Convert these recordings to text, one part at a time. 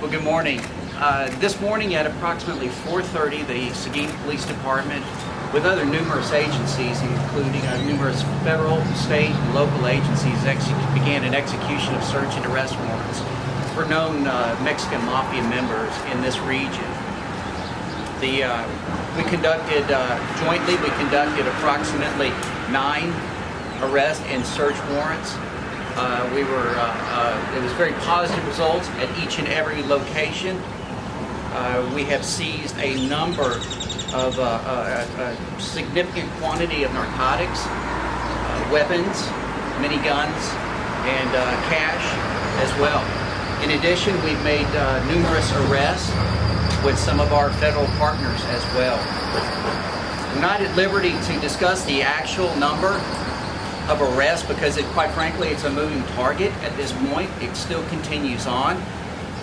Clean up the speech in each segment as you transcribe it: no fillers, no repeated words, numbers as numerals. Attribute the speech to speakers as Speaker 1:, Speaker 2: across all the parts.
Speaker 1: Well, good morning. This morning at approximately 4:30, the Seguin Police Department, with other numerous agencies, including numerous federal, state, and local agencies, began an execution of search and arrest warrants for known Mexican Mafia members in this region. Jointly we conducted approximately 9 arrest and search warrants. It was very positive results at each and every location. We have seized a number of a significant quantity of narcotics, weapons, miniguns, and cash as well. In addition, we've made numerous arrests with some of our federal partners as well. I'm not at liberty to discuss the actual number of arrests because quite frankly, it's a moving target at this point. It still continues on.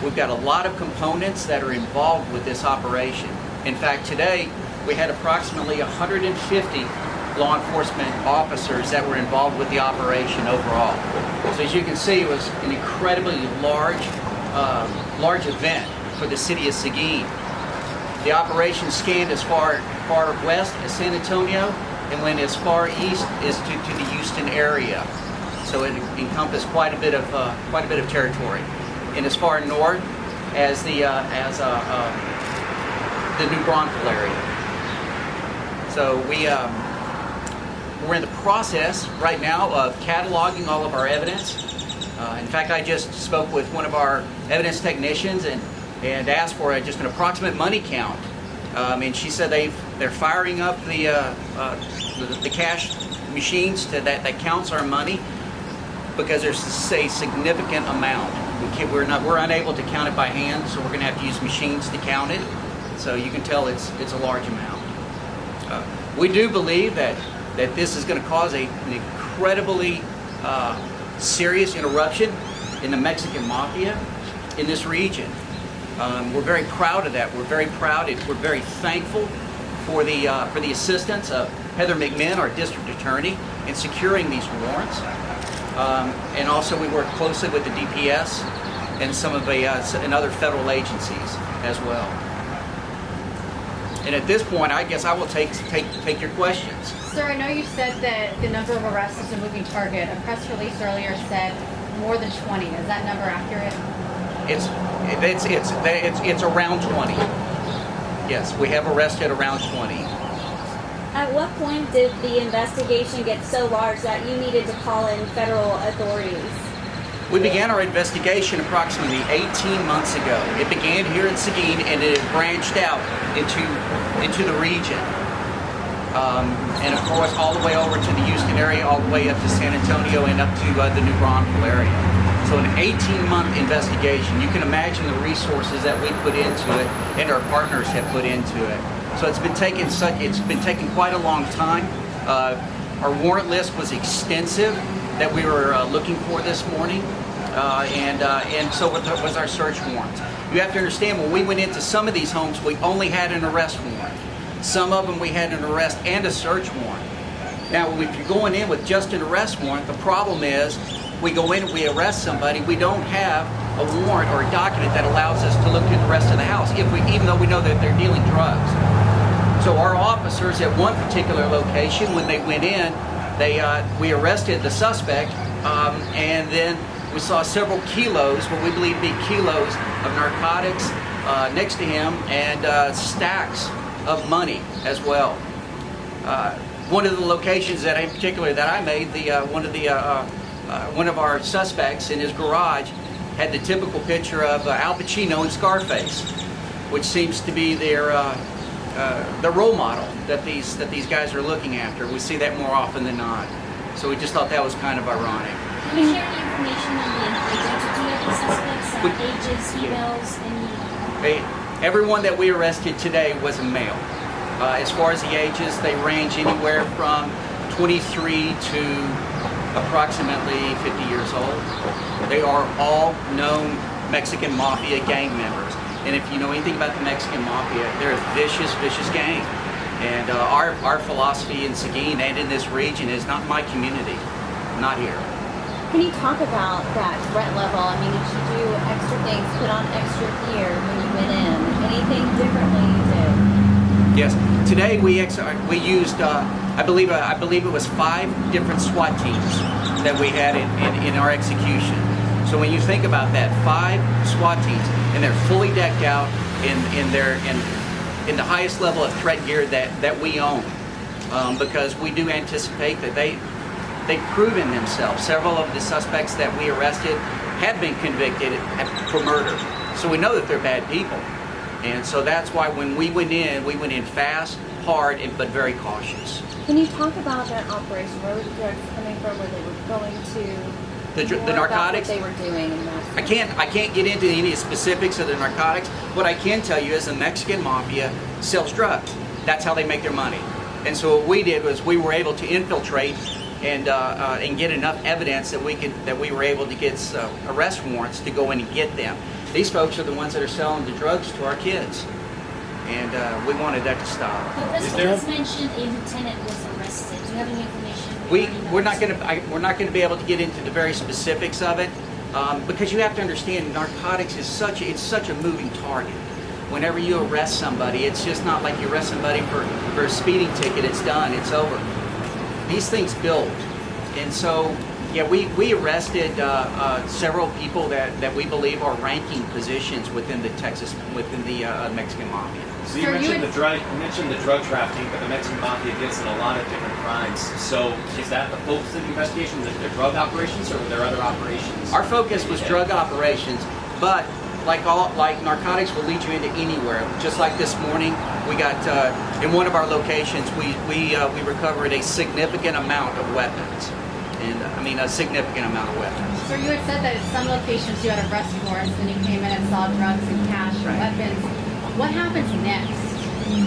Speaker 1: We've got a lot of components that are involved with this operation. In fact, today we had approximately 150 law enforcement officers that were involved with the operation overall. So as you can see, it was an incredibly large event for the city of Seguin. The operation scanned as far west as San Antonio and went as far east as to the Houston area. So it encompassed quite a bit of territory, and as far north as the New Braunfels area. So we're in the process right now of cataloging all of our evidence. In fact, I just spoke with one of our evidence technicians and asked for just an approximate money count. And she said they're firing up the cash machines that counts our money because there's a significant amount. We're unable to count it by hand, so we're going to have to use machines to count it. So you can tell it's a large amount. We do believe that this is going to cause an incredibly serious interruption in the Mexican Mafia in this region. We're very proud of that. We're very proud. We're very thankful for the assistance of Heather McMinn, our district attorney, in securing these warrants. And also we work closely with the DPS and some of and other federal agencies as well. And at this point, I guess I will take your questions.
Speaker 2: Sir, I know you said that the number of arrests is a moving target. A press release earlier said more than 20. Is that number accurate? It's around 20. Yes, we have arrested around 20.
Speaker 3: At what point did the investigation get so large that you needed to call in federal authorities?
Speaker 1: We began our investigation approximately 18 months ago. It began here in Seguin and it branched out into the region. And of course all the way over to the Houston area, all the way up to San Antonio and up to the New Braunfels area. So an 18-month investigation. You can imagine the resources that we put into it and our partners have put into it. So it's been taking quite a long time. Our warrant list was extensive that we were looking for this morning, and so was our search warrants. You have to understand, when we went into some of these homes, we only had an arrest warrant. Some of them we had an arrest and a search warrant. Now, if you're going in with just an arrest warrant, the problem is we go in and we arrest somebody, we don't have a warrant or a document that allows us to look through the rest of the house, even though we know that they're dealing drugs. So our officers at one particular location, when they went in, we arrested the suspect, and then we saw several kilos, what we believe to be kilos of narcotics next to him, and stacks of money as well. One of the locations that in particular that I made, one of our suspects in his garage had the typical picture of Al Pacino and Scarface, which seems to be their role model that these guys are looking after. We see that more often than not. So we just thought that was kind of ironic.
Speaker 4: Can you share any information on the identity of the suspects, ages, females, any?
Speaker 1: Everyone that we arrested today was a male. As far as the ages, they range anywhere from 23 to approximately 50 years old. They are all known Mexican Mafia gang members. And if you know anything about the Mexican Mafia, they're a vicious, vicious gang. And our philosophy in Seguin and in this region is not my community, not here.
Speaker 3: Can you talk about that threat level? I mean, did you do extra things, put on extra gear?
Speaker 1: Yes. Today we used I believe it was 5 different SWAT teams that we had in our execution. So when you think about that, 5 SWAT teams, and they're fully decked out in the highest level of threat gear that we own, because we do anticipate that they've proven themselves. Several of the suspects that we arrested have been convicted for murder. So we know that they're bad people. And so that's why when we went in fast, hard, but very cautious.
Speaker 3: Can you talk about that operation? Where were the drugs coming from? Where they were going to?
Speaker 1: The narcotics?
Speaker 3: What they were doing in that.
Speaker 1: I can't get into any specifics of the narcotics. What I can tell you is the Mexican Mafia sells drugs. That's how they make their money. And so what we did was we were able to infiltrate and get enough evidence that we were able to get arrest warrants to go in and get them. These folks are the ones that are selling the drugs to our kids, and we wanted that to stop.
Speaker 4: The press release mentioned a lieutenant was arrested. Do you have any information?
Speaker 1: We're not going to be able to get into the very specifics of it, because you have to understand narcotics is such a moving target. Whenever you arrest somebody, it's just not like you arrest somebody for a speeding ticket. It's done. It's over. These things build, and so. Yeah, we arrested several people that we believe are ranking positions within the Mexican Mafia.
Speaker 5: So you mentioned the drug trafficking, but the Mexican Mafia gets in a lot of different crimes. So is that the focus of the investigation? The drug operations, or were there other operations?
Speaker 1: Our focus was drug operations, but like narcotics will lead you into anywhere. Just like this morning, we got in one of our locations, we recovered a significant amount of weapons. And I mean a significant amount of weapons.
Speaker 2: So you had said that at some locations you had arrest warrants, and you came in and saw drugs and cash and weapons. What happens next?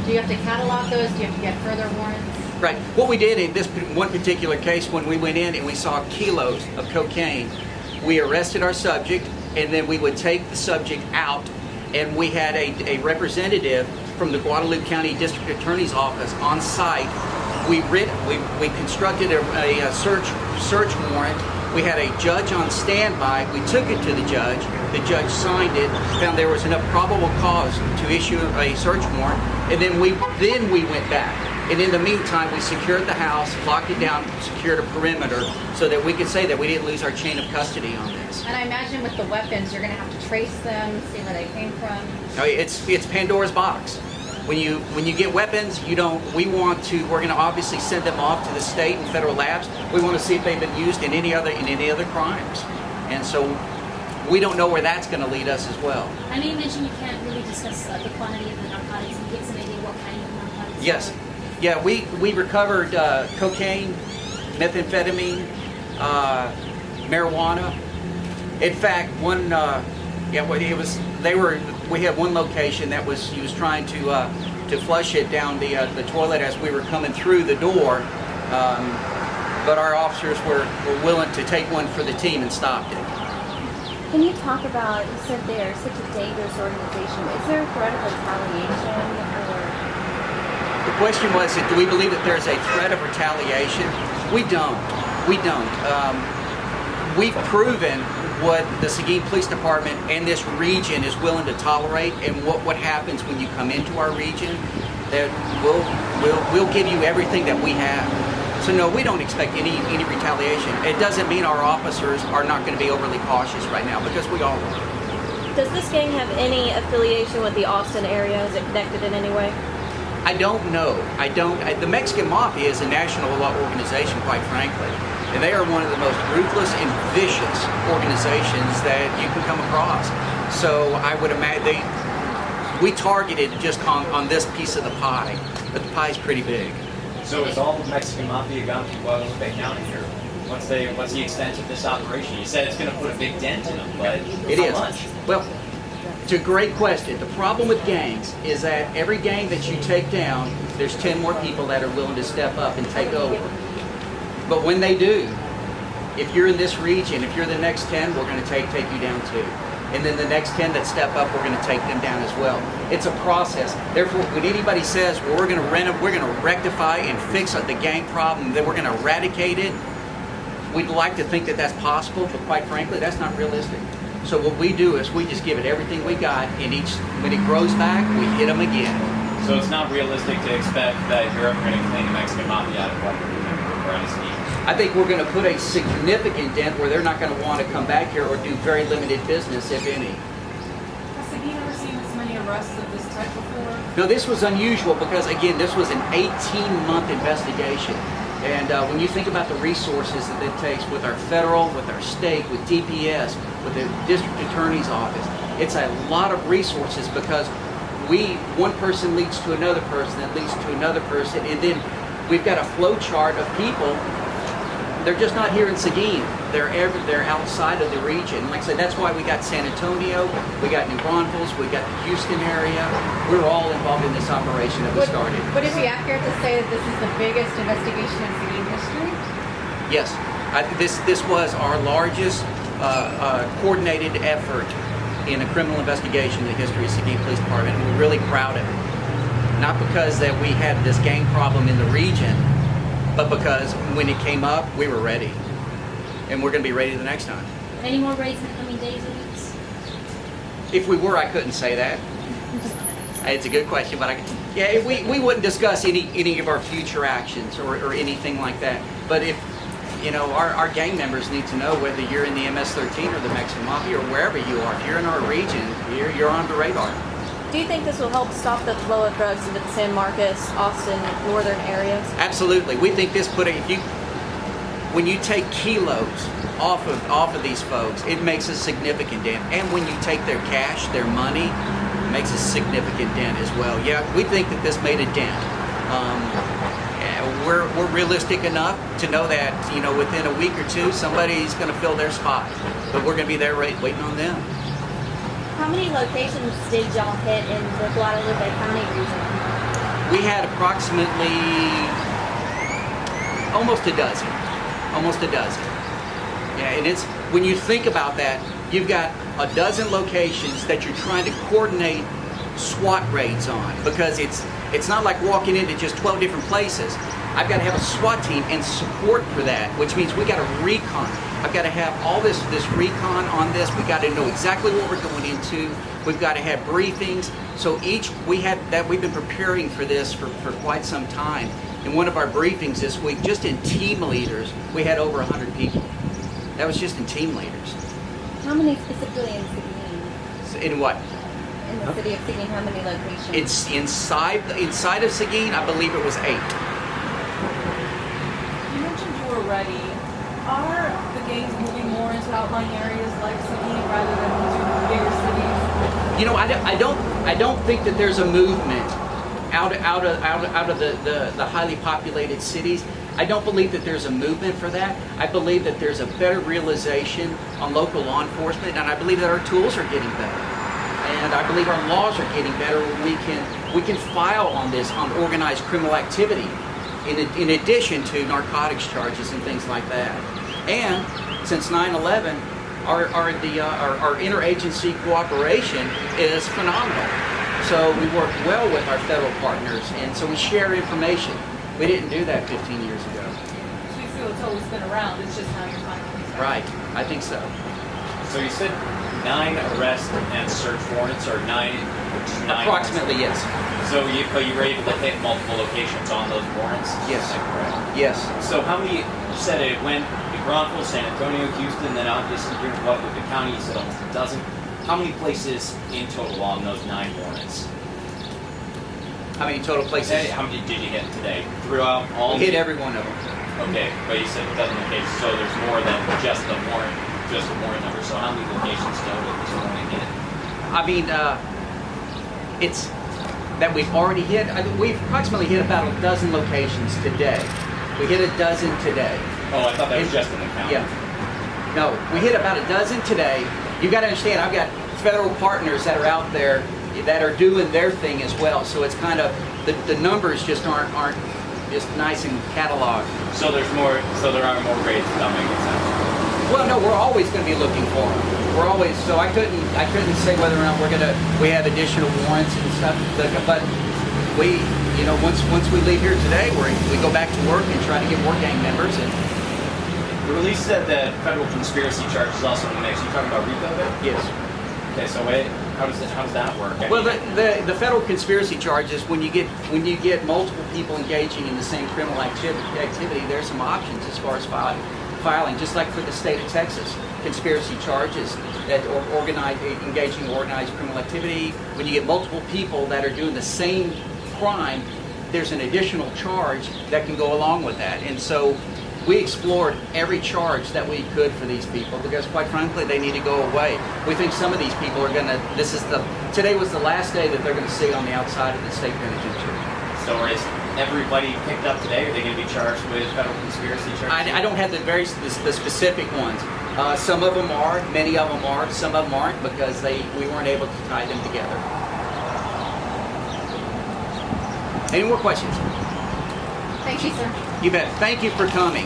Speaker 2: Do you have to catalog those? Do you have to get further warrants?
Speaker 1: Right. What we did in this one particular case, when we went in and we saw kilos of cocaine, we arrested our subject, and then we would take the subject out, and we had a representative from the Guadalupe County District Attorney's Office on site. We constructed a search warrant. We had a judge on standby. We took it to the judge. The judge signed it, found there was enough probable cause to issue a search warrant, and then we went back. And in the meantime, we secured the house, locked it down, secured a perimeter, so that we could say that we didn't lose our chain of custody on this.
Speaker 2: And I imagine with the weapons, you're going to have to trace them, see where they came from.
Speaker 1: It's Pandora's box. When you get weapons, we're going to obviously send them off to the state and federal labs. We want to see if they've been used in any other crimes. And so we don't know where that's going to lead us as well.
Speaker 4: I know you mentioned you can't really discuss the quantity of the narcotics and give some idea what kind of narcotics.
Speaker 1: Yes. Yeah, we recovered cocaine, methamphetamine, marijuana. In fact, we had one location that he was trying to flush it down the toilet as we were coming through the door, but our officers were willing to take one for the team and stopped it.
Speaker 3: Can you talk about, you said they're such a dangerous organization. Is there a threat of retaliation?
Speaker 1: The question was, do we believe that there's a threat of retaliation? We don't. We've proven what the Seguin Police Department and this region is willing to tolerate, and what happens when you come into our region. That we'll give you everything that we have. So no, we don't expect any retaliation. It doesn't mean our officers are not going to be overly cautious right now, because we all are.
Speaker 3: Does this gang have any affiliation with the Austin area? Is it connected in any way?
Speaker 1: I don't know. The Mexican Mafia is a national organization, quite frankly. And they are one of the most ruthless and vicious organizations that you can come across. So I would imagine we targeted just on this piece of the pie, but the pie is pretty big.
Speaker 5: So is all the Mexican Mafia gone to Guadalupe County, or what's the extent of this operation? You said it's going to put a big dent in them, but
Speaker 1: it is.
Speaker 5: How much?
Speaker 1: Well, it's a great question. The problem with gangs is that every gang that you take down, there's 10 more people that are willing to step up and take over. But when they do, if you're in this region, if you're the next 10, we're going to take you down too. And then the next 10 that step up, we're going to take them down as well. It's a process. Therefore, when anybody says, well, we're going to rectify and fix the gang problem, that we're going to eradicate it, we'd like to think that that's possible, but quite frankly, that's not realistic. So what we do is we just give it everything we got, and when it grows back, we hit them again.
Speaker 5: So it's not realistic to expect that you're ever going to clean the Mexican Mafia out of Guadalupe or out of Seguin.
Speaker 1: I think we're going to put a significant dent where they're not going to want to come back here or do very limited business, if any.
Speaker 6: Has Seguin ever seen this many arrests of this type before?
Speaker 1: No, this was unusual because, again, this was an 18-month investigation. And when you think about the resources that it takes with our federal, with our state, with DPS, with the district attorney's office, it's a lot of resources because one person leads to another person that leads to another person, and then we've got a flow chart of people. They're just not here in Seguin. They're outside of the region. Like I said, that's why we got San Antonio, we got New Braunfels, we got the Houston area. We're all involved in this operation that we started.
Speaker 2: Would it be accurate to say that this is the biggest investigation in Seguin history?
Speaker 1: Yes, this was our largest coordinated effort in a criminal investigation in the history of Seguin Police Department, and we're really proud of it. Not because that we had this gang problem in the region, but because when it came up, we were ready. And we're going to be ready the next time.
Speaker 4: Any more raids in the coming days or weeks?
Speaker 1: If we were, I couldn't say that. It's a good question, but we wouldn't discuss any of our future actions or anything like that. But if, our gang members need to know whether you're in the MS-13 or the Mexican Mafia or wherever you are. If you're in our region, you're on the radar.
Speaker 3: Do you think this will help stop the flow of drugs into the San Marcos, Austin, northern areas?
Speaker 1: Absolutely. We think this when you take kilos off of these folks, it makes a significant dent. And when you take their cash, their money, it makes a significant dent as well. Yeah, we think that this made a dent. We're realistic enough to know that within a week or two, somebody's going to fill their spot. But we're going to be there waiting on them.
Speaker 3: How many locations did y'all hit in the Guadalupe County region?
Speaker 1: We had approximately almost a dozen. Yeah, and it's when you think about that, you've got a dozen locations that you're trying to coordinate SWAT raids on, because it's not like walking into just 12 different places. I've got to have a SWAT team and support for that, which means we got to recon. I've got to have all this recon on this. We got to know exactly what we're going into. We've got to have briefings. So we've been preparing for this for quite some time. In one of our briefings this week, just in team leaders, we had over 100 people. That was just in team leaders.
Speaker 3: How many specifically in Seguin?
Speaker 1: In what?
Speaker 3: In the city of Seguin, how many locations?
Speaker 1: It's inside of Seguin, I believe it was 8.
Speaker 6: You mentioned you were ready. Are the gangs moving more into outlying areas like Seguin rather than into bigger cities?
Speaker 1: I don't think that there's a movement out of the highly populated cities. I don't believe that there's a movement for that. I believe that there's a better realization on local law enforcement, and I believe that our tools are getting better. And I believe our laws are getting better when we can file on organized criminal activity in addition to narcotics charges and things like that. And since 9/11, our interagency cooperation is phenomenal. So we work well with our federal partners, and so we share information. We didn't do that 15 years ago.
Speaker 6: So you feel it's always been around, it's just now you're finally starting.
Speaker 1: Right, I think so.
Speaker 5: So you said 9 arrests and search warrants, or 9?
Speaker 1: Approximately, yes.
Speaker 5: So you were able to hit multiple locations on those warrants?
Speaker 1: Yes.
Speaker 5: Is that correct?
Speaker 1: Yes.
Speaker 5: So how many, you said it went New Braunfels, San Antonio, Houston, then obviously here in Guadalupe County, you said almost a dozen. How many places in total on those 9 warrants?
Speaker 1: How many total places?
Speaker 5: How many did you hit today? Throughout all?
Speaker 1: We hit every one of them.
Speaker 5: Okay, but you said a dozen locations, so there's more than just the warrant number. So how many locations total this morning hit?
Speaker 1: I mean, it's that we've already hit. We've approximately hit about a dozen locations today. We hit a dozen today.
Speaker 5: Oh, I thought that was just in the county.
Speaker 1: Yeah. No, we hit about a dozen today. You got to understand, I've got federal partners that are out there that are doing their thing as well. So it's kind of the numbers just aren't just nice and cataloged.
Speaker 5: So there are more raids coming.
Speaker 1: Well, no, we're always going to be looking for them. We're always, so I couldn't say whether or not we have additional warrants and stuff. But we, once we leave here today, we go back to work and try to get more gang members. And
Speaker 5: the release said that federal conspiracy charge is also in the mix. You talking about RICO there?
Speaker 1: yes.
Speaker 5: Okay, so How does that work?
Speaker 1: Well, the federal conspiracy charges, when you get multiple people engaging in the same criminal activity, there's some options as far as filing. Just like for the state of Texas, conspiracy charges that engaging in organized criminal activity. When you get multiple people that are doing the same crime, there's an additional charge that can go along with that. And so we explored every charge that we could for these people because, quite frankly, they need to go away. We think some of these people are going to, today was the last day that they're going to see on the outside of the state penitentiary.
Speaker 5: So is everybody picked up today? Are they going to be charged with federal conspiracy charges?
Speaker 1: I don't have the specific ones. Some of them are, many of them are, some of them aren't because we weren't able to tie them together. Any more questions?
Speaker 2: Thank you, sir.
Speaker 1: You bet. Thank you for coming.